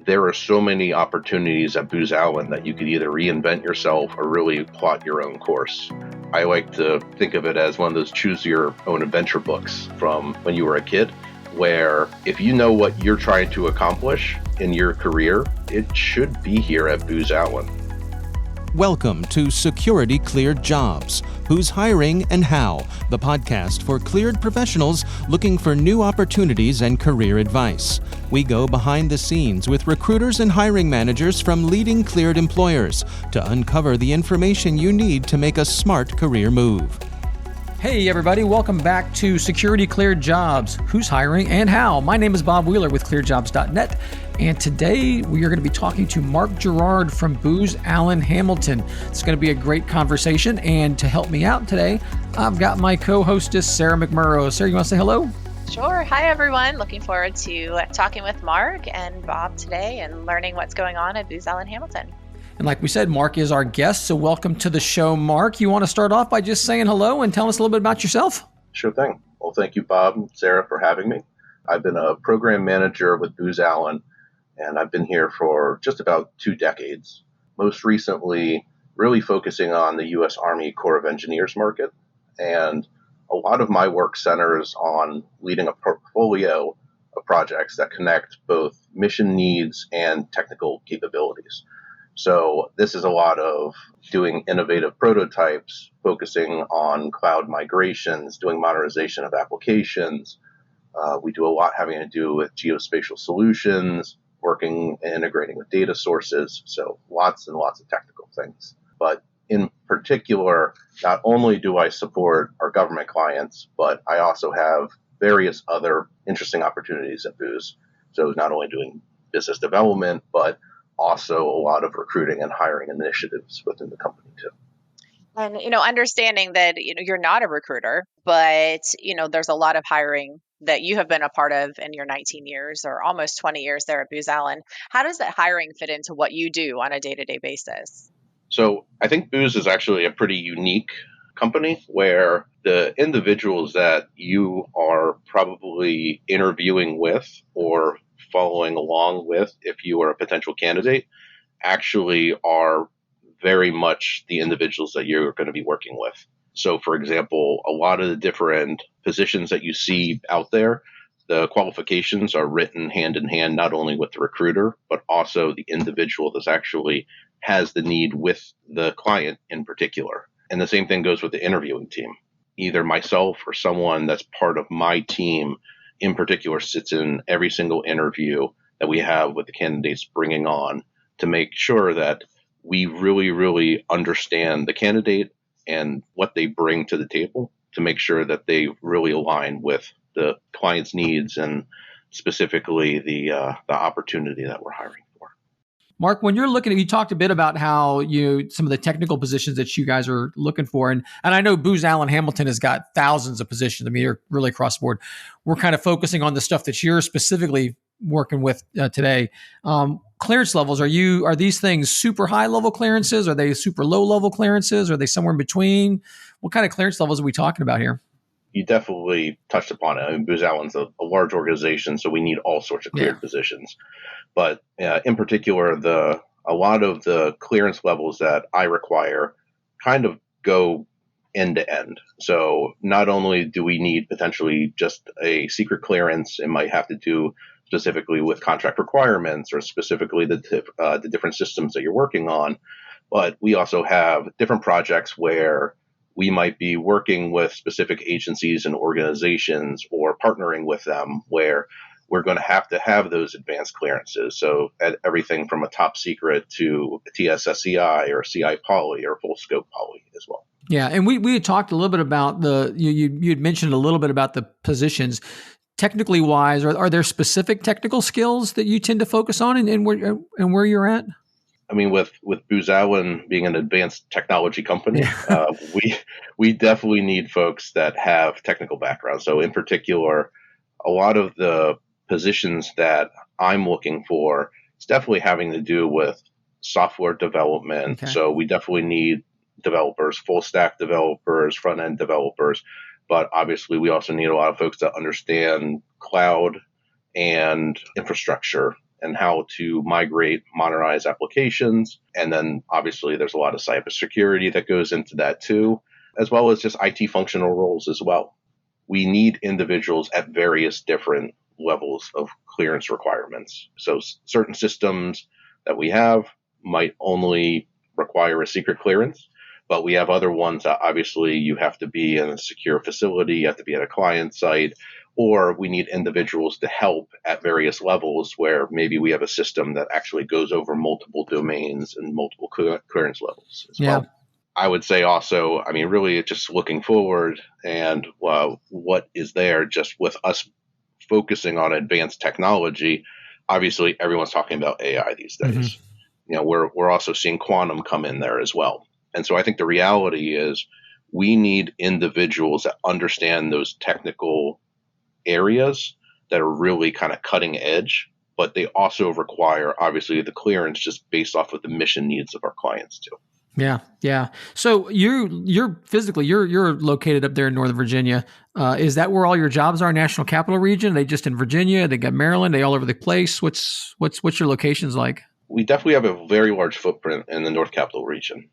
there are so many opportunities at Booz Allen that you could either reinvent yourself or really plot your own course. I like to think of it as one of those choose your own adventure books from when you were a kid, where if you know what you're trying to accomplish in your career, it should be here at Booz Allen. Welcome to Security Cleared Jobs, Who's Hiring and How, the podcast for cleared professionals looking for new opportunities and career advice. We go behind the scenes with recruiters and hiring managers from leading cleared employers to uncover the information you need to make a smart career move. Hey everybody, welcome back to Security Cleared Jobs, Who's Hiring and How. My name is Bob Wheeler with ClearedJobs.Net, and today we are going to be talking to Mark Girard from Booz Allen Hamilton. It's going to be a great conversation, and to help me out today, I've got my co-hostess, Sarah McMurrow. Sarah, you want to say hello? Sure. Hi, everyone. Looking forward to talking with Mark and Bob today and learning what's going on at Booz Allen Hamilton. And like we said, Mark is our guest, so welcome to the show, Mark. You want to start off by just saying hello and tell us a little bit about yourself? Sure thing. Well, thank you, Bob and Sarah, for having me. I've been a program manager with Booz Allen, and I've been here for just about 2 decades, most recently really focusing on the U.S. Army Corps of Engineers market. And a lot of my work centers on leading a portfolio of projects that connect both mission needs and technical capabilities. So this is a lot of doing innovative prototypes, focusing on cloud migrations, doing modernization of applications. We do a lot having to do with geospatial solutions, working and integrating with data sources. So lots and lots of technical things. But in particular, not only do I support our government clients, but I also have various other interesting opportunities at Booz. So not only doing business development, but also a lot of recruiting and hiring initiatives within the company too. And, understanding that, you're not a recruiter, but, there's a lot of hiring that you have been a part of in your 19 years or almost 20 years there at Booz Allen. How does that hiring fit into what you do on a day-to-day basis? So I think Booz is actually a pretty unique company where the individuals that you are probably interviewing with or following along with if you are a potential candidate actually are very much the individuals that you're going to be working with. So, for example, a lot of the different positions that you see out there, the qualifications are written hand in hand, not only with the recruiter, but also the individual that actually has the need with the client in particular. And the same thing goes with the interviewing team. Either myself or someone that's part of my team in particular sits in every single interview that we have with the candidates bringing on to make sure that we really, really understand the candidate and what they bring to the table to make sure that they really align with the client's needs and specifically the opportunity that we're hiring for. Mark, when you're looking at, you talked a bit about how some of the technical positions that you guys are looking for. And I know Booz Allen Hamilton has got thousands of positions. I mean, you're really across the board. We're kind of focusing on the stuff that you're specifically working with today. Clearance levels, are these things super high level clearances? Are they super low level clearances? Are they somewhere in between? What kind of clearance levels are we talking about here? You definitely touched upon it. I mean, Booz Allen's a large organization, so we need all sorts of cleared positions. But in particular, a lot of the clearance levels that I require kind of go end to end. So not only do we need potentially just a secret clearance, it might have to do specifically with contract requirements or specifically the different systems that you're working on, but we also have different projects where we might be working with specific agencies and organizations or partnering with them where we're going to have those advanced clearances. So everything from a top secret to a TSSCI or CI poly or full scope poly as well. Yeah. And we had talked a little bit about you had mentioned a little bit about the positions. Technically wise, are there specific technical skills that you tend to focus on and where you're at? I mean, with Booz Allen being an advanced technology company, we definitely need folks that have technical background. So in particular, a lot of the positions that I'm looking for is definitely having to do with software development. Okay. So we definitely need developers, full stack developers, front end developers. But obviously, we also need a lot of folks that understand cloud and infrastructure and how to migrate, modernize applications. And then obviously there's a lot of cybersecurity that goes into that too, as well as just IT functional roles as well. We need individuals at various different levels of clearance requirements. So certain systems that we have might only require a secret clearance, but we have other ones that obviously you have to be in a secure facility, you have to be at a client site, or we need individuals to help at various levels where maybe we have a system that actually goes over multiple domains and multiple clearance levels as well. I would say also, I mean, really just looking forward and what is there just with us focusing on advanced technology. Obviously, everyone's talking about AI these days. We're also seeing quantum come in there as well. And so I think the reality is we need individuals that understand those technical areas that are really kind of cutting edge, but they also require obviously the clearance just based off of the mission needs of our clients too. Yeah. So you're physically you're located up there in Northern Virginia. Is that where all your jobs are? National Capital Region? Are they just in Virginia? They got Maryland? They all over the place? What's your locations like? We definitely have a very large footprint in the North Capital Region,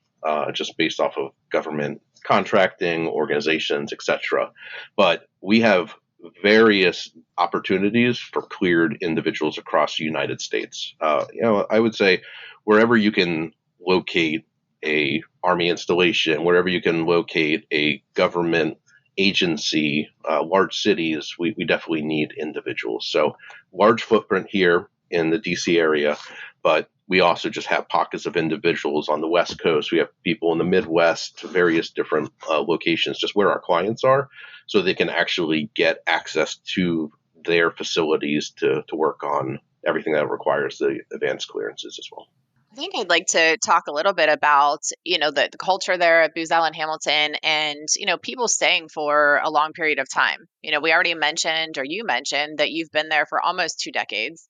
just based off of government contracting, organizations, etc. But we have various opportunities for cleared individuals across the United States. I would say wherever you can locate a Army installation, wherever you can locate a government agency, large cities, we definitely need individuals. So large footprint here in the DC area, but we also just have pockets of individuals on the West Coast. We have people in the Midwest, various different locations, just where our clients are, so they can actually get access to their facilities to work on everything that requires the advanced clearances as well. I think I'd like to talk a little bit about, the culture there at Booz Allen Hamilton and, people staying for a long period of time. We already mentioned, or you mentioned, that you've been there for almost 2 decades.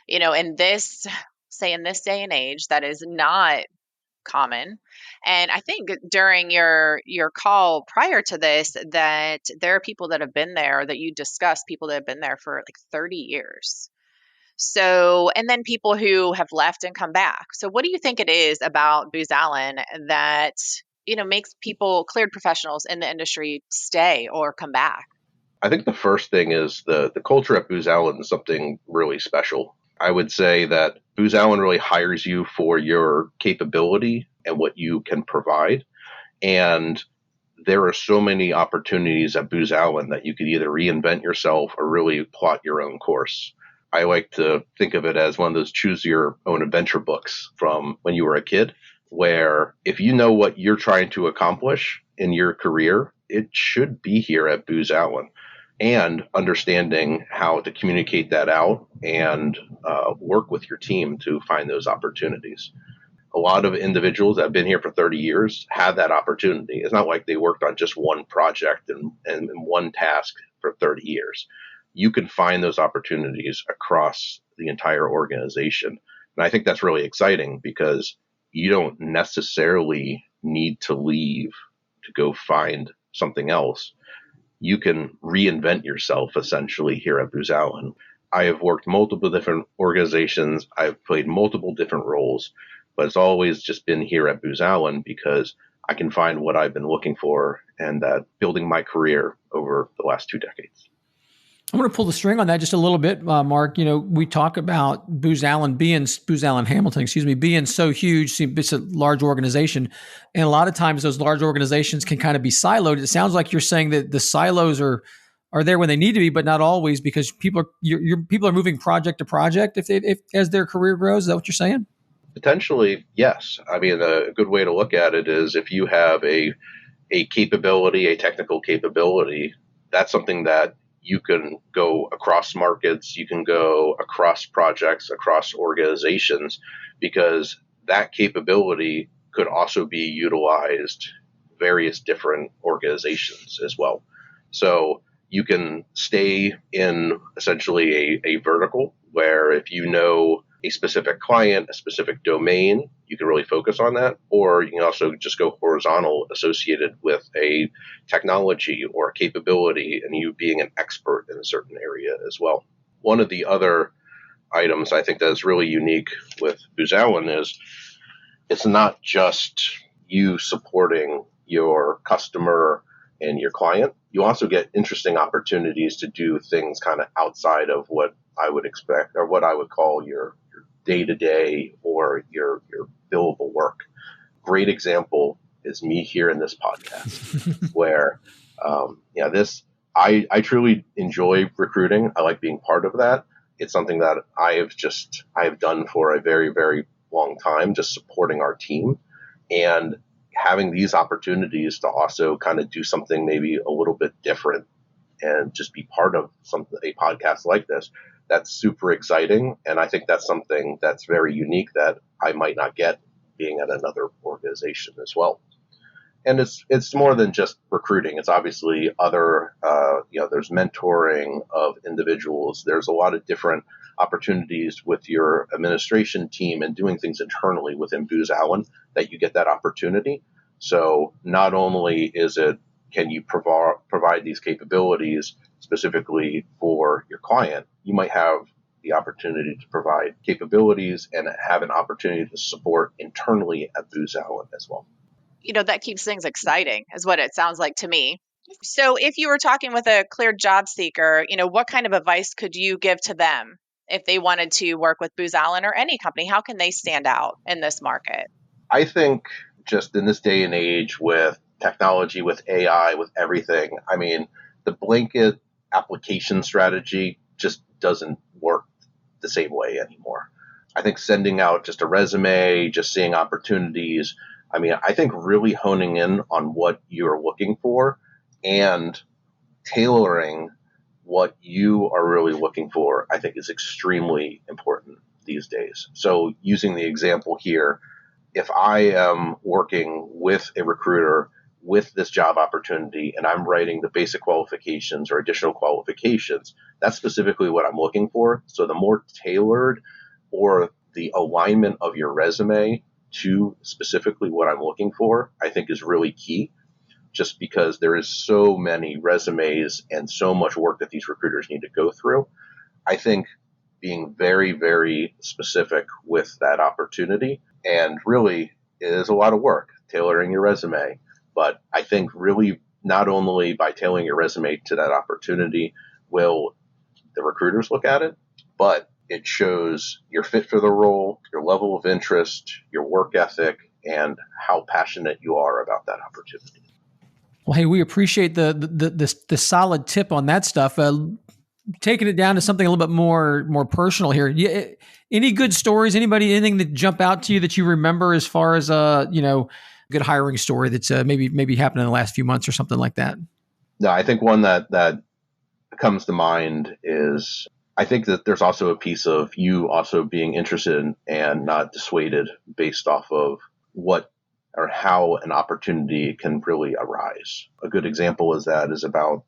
In this day and age, that is not common. And I think during your call prior to this, that there are people that have been there, that you discussed people that have been there for like 30 years. So, and then people who have left and come back. So what do you think it is about Booz Allen that, makes people, cleared professionals in the industry, stay or come back? I think the first thing is the culture at Booz Allen is something really special. I would say that Booz Allen really hires you for your capability and what you can provide. And there are so many opportunities at Booz Allen that you could either reinvent yourself or really plot your own course. I like to think of it as one of those choose your own adventure books from when you were a kid, where if you know what you're trying to accomplish in your career, it should be here at Booz Allen. And understanding how to communicate that out and work with your team to find those opportunities. A lot of individuals that have been here for 30 years have that opportunity. It's not like they worked on just one project and one task for 30 years. You can find those opportunities across the entire organization. And I think that's really exciting because you don't necessarily need to leave to go find something else. You can reinvent yourself essentially here at Booz Allen. I have worked multiple different organizations. I've played multiple different roles, but it's always just been here at Booz Allen because I can find what I've been looking for and building my career over the last 2 decades. I'm going to pull the string on that just a little bit, Mark. We talk about Booz Allen Hamilton, being so huge. It's a large organization. And a lot of times those large organizations can kind of be siloed. It sounds like you're saying that the silos are there when they need to be, but not always, because people are moving project to project if as their career grows. Is that what you're saying? Potentially, yes. I mean, a good way to look at it is if you have a capability, a technical capability, that's something that you can go across markets, you can go across projects, across organizations, because that capability could also be utilized various different organizations as well. So you can stay in essentially a vertical where if you know a specific client, a specific domain, you can really focus on that. Or you can also just go horizontal associated with a technology or a capability and you being an expert in a certain area as well. One of the other items I think that is really unique with Booz Allen is it's not just you supporting your customer and your client. You also get interesting opportunities to do things kind of outside of what I would expect or what I would call your day-to-day or your billable work. Great example is me here in this podcast where, I truly enjoy recruiting. I like being part of that. It's something that I have done for a very, very long time, just supporting our team and having these opportunities to also kind of do something maybe a little bit different and just be part of a podcast like this. That's super exciting. And I think that's something that's very unique that I might not get being at another organization as well. And it's more than just recruiting. It's obviously other, there's mentoring of individuals. There's a lot of different opportunities with your administration team and doing things internally within Booz Allen that you get that opportunity. So not only can you provide these capabilities specifically for your client, you might have the opportunity to provide capabilities and have an opportunity to support internally at Booz Allen as well. That keeps things exciting is what it sounds like to me. So if you were talking with a cleared job seeker, what kind of advice could you give to them if they wanted to work with Booz Allen or any company? How can they stand out in this market? I think just in this day and age with technology, with AI, with everything, I mean, the blanket application strategy just doesn't work the same way anymore. I think sending out just a resume, just seeing opportunities, I think really honing in on what you're looking for and tailoring what you are really looking for, I think is extremely important these days. So using the example here, if I am working with a recruiter with this job opportunity and I'm writing the basic qualifications or additional qualifications, that's specifically what I'm looking for. So the more tailored or the alignment of your resume to specifically what I'm looking for, I think is really key, just because there is so many resumes and so much work that these recruiters need to go through. I think being very, very specific with that opportunity, and really it is a lot of work tailoring your resume, but I think really not only by tailoring your resume to that opportunity will the recruiters look at it, but it shows your fit for the role, your level of interest, your work ethic, and how passionate you are about that opportunity. Well, hey, we appreciate the solid tip on that stuff. Taking it down to something a little bit more personal here. Any good stories? Anything that jump out to you that you remember as far as good hiring story that's maybe happened in the last few months or something like that? No, I think one that comes to mind is I think that there's also a piece of you also being interested and not dissuaded based off of what or how an opportunity can really arise. A good example is about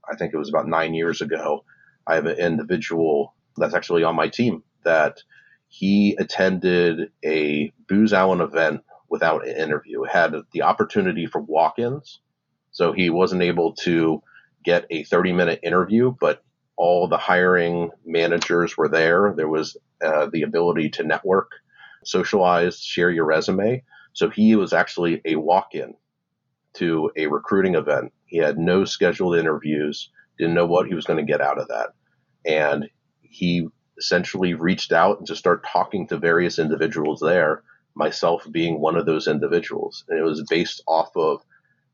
9 years ago, I have an individual that's actually on my team that he attended a Booz Allen event without an interview. It had the opportunity for walk-ins, so he wasn't able to get a 30-minute interview, but all the hiring managers were there. There was the ability to network, socialize, share your resume. So he was actually a walk-in to a recruiting event. He had no scheduled interviews, didn't know what he was going to get out of that. And he essentially reached out and just started talking to various individuals there, myself being one of those individuals. And it was based off of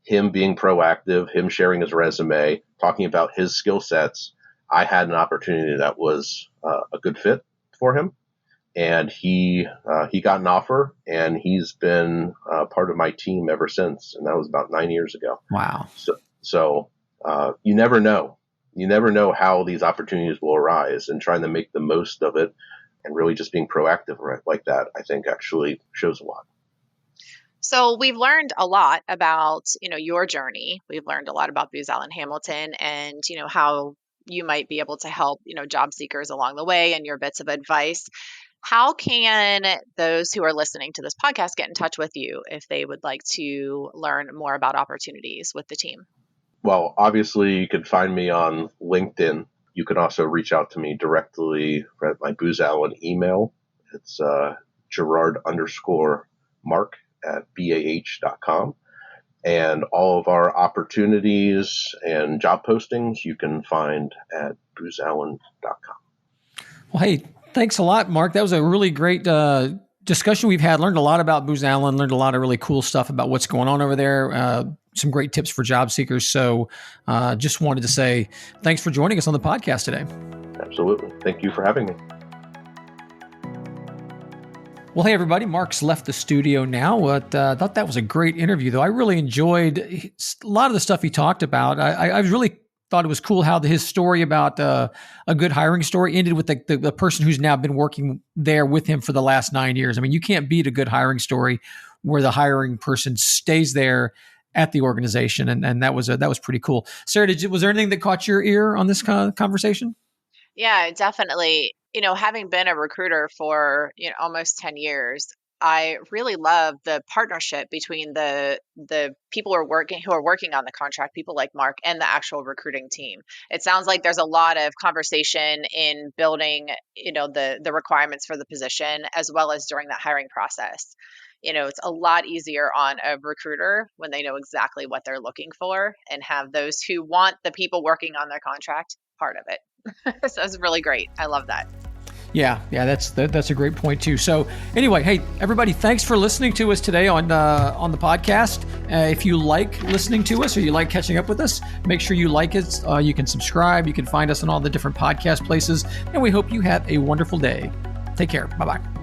him being proactive, him sharing his resume, talking about his skill sets. I had an opportunity that was a good fit for him, and he got an offer, and he's been part of my team ever since, and that was about 9 years ago. Wow! So you never know. You never know how these opportunities will arise, and trying to make the most of it, and really just being proactive like that, I think actually shows a lot. So we've learned a lot about your journey. We've learned a lot about Booz Allen Hamilton, and how you might be able to help, job seekers along the way and your bits of advice. How can those who are listening to this podcast get in touch with you if they would like to learn more about opportunities with the team? Well, obviously you can find me on LinkedIn. You can also reach out to me directly at my Booz Allen email. It's Girard_Mark@BAH.com. And all of our opportunities and job postings you can find at BoozAllen.com. Well, hey, thanks a lot, Mark. That was a really great discussion we've had. Learned a lot about Booz Allen, learned a lot of really cool stuff about what's going on over there. Some great tips for job seekers. So just wanted to say thanks for joining us on the podcast today. Absolutely. Thank you for having me. Well, hey, everybody. Mark's left the studio now. But I thought that was a great interview, though. I really enjoyed a lot of the stuff he talked about. I really thought it was cool how his story about a good hiring story ended with the person who's now been working there with him for the last 9 years. I mean, you can't beat a good hiring story where the hiring person stays there at the organization, and that was pretty cool. Sarah, was there anything that caught your ear on this conversation? Yeah, definitely. Having been a recruiter for almost 10 years, I really love the partnership between the people who are working on the contract, people like Mark, and the actual recruiting team. It sounds like there's a lot of conversation in building, the requirements for the position, as well as during that hiring process. It's a lot easier on a recruiter when they know exactly what they're looking for and have those who want the people working on their contract part of it. So it's really great. I love that. Yeah, that's a great point too. So anyway, hey everybody, thanks for listening to us today on the podcast. If you like listening to us or you like catching up with us, make sure you like it. You can subscribe. You can find us on all the different podcast places, and we hope you have a wonderful day. Take care. Bye-bye.